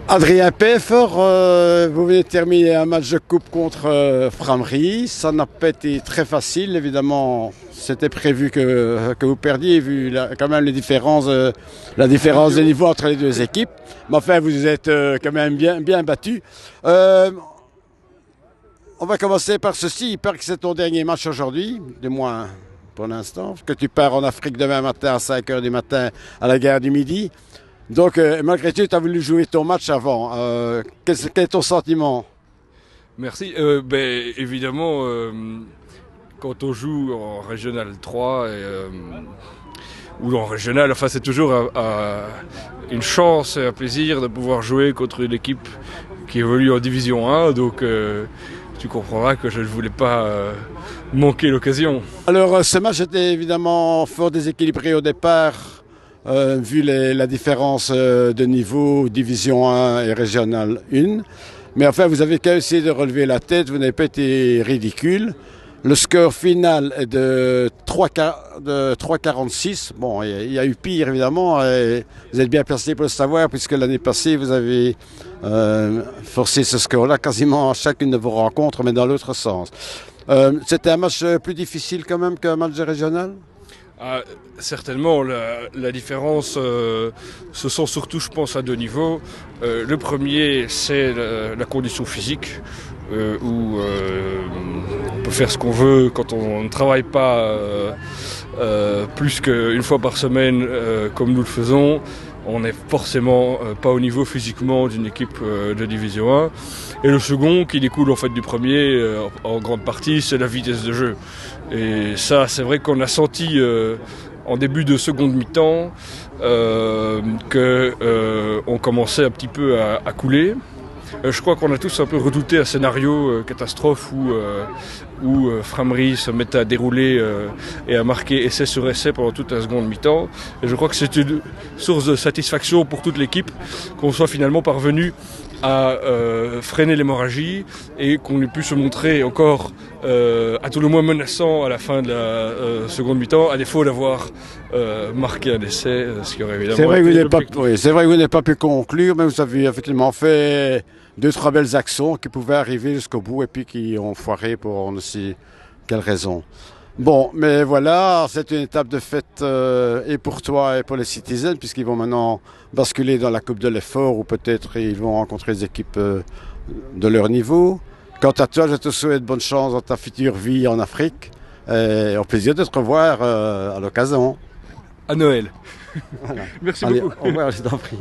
Adrien Peffer, vous venez de terminer un match de coupe contre Frameries. Ça n'a pas été très facile, évidemment. C'était prévu que vous perdiez, vu quand même la différence de niveau entre les deux équipes. Mais enfin, vous êtes quand même bien battus. On va commencer par ceci. Il paraît que c'est ton dernier match aujourd'hui, du moins pour l'instant, que tu pars en Afrique demain matin à 5 h du matin à la gare du Midi. Donc, malgré tout, tu as voulu jouer ton match avant. Quel est ton sentiment? Merci. Évidemment, quand on joue en Régional 3 ou en Régional, enfin, c'est toujours une chance et un plaisir de pouvoir jouer contre une équipe qui évolue en Division 1. Donc, tu comprendras que je ne voulais pas manquer l'occasion. Alors, ce match était évidemment fort déséquilibré au départ. Vu la différence de niveau Division 1 et Régional 1. Mais enfin, vous avez quand même essayé de relever la tête, vous n'avez pas été ridicule. Le score final est de 3,46. Bon, il y a eu pire, évidemment. Et vous êtes bien placé pour le savoir, puisque l'année passée, vous avez forcé ce score-là quasiment à chacune de vos rencontres, mais dans l'autre sens. C'était un match plus difficile quand même qu'un match de Régional? Certainement, la différence, ce sont surtout, je pense, à deux niveaux. Le premier, c'est la condition physique, où on peut faire ce qu'on veut quand on ne travaille pas plus qu'une fois par semaine, comme nous le faisons. On n'est forcément pas au niveau physiquement d'une équipe de Division 1. Et le second, qui découle en fait du premier, en grande partie, c'est la vitesse de jeu. Et ça, c'est vrai qu'on a senti en début de seconde mi-temps qu'on commençait un petit peu à couler. Je crois qu'on a tous un peu redouté un scénario catastrophe où Frameries se mettait à dérouler et à marquer essai sur essai pendant toute la seconde mi-temps. Et je crois que c'est une source de satisfaction pour toute l'équipe qu'on soit finalement parvenu à freiner l'hémorragie et qu'on ait pu se montrer encore à tout le moins menaçant à la fin de la seconde mi-temps, à défaut d'avoir marqué un essai, ce qui aurait évidemment c'est vrai été c'est vrai que vous n'avez pas pu conclure, mais vous avez effectivement fait 2-3 belles actions qui pouvaient arriver jusqu'au bout et puis qui ont foiré pour on ne sait quelle raison. Bon, mais voilà, c'est une étape de fête et pour toi et pour les Citizens, puisqu'ils vont maintenant basculer dans la Coupe de l'Effort, ou peut-être ils vont rencontrer des équipes de leur niveau. Quant à toi, je te souhaite bonne chance dans ta future vie en Afrique et au plaisir de te revoir à l'occasion. à Noël. Voilà. Merci Allez, beaucoup. au revoir, je t'en prie.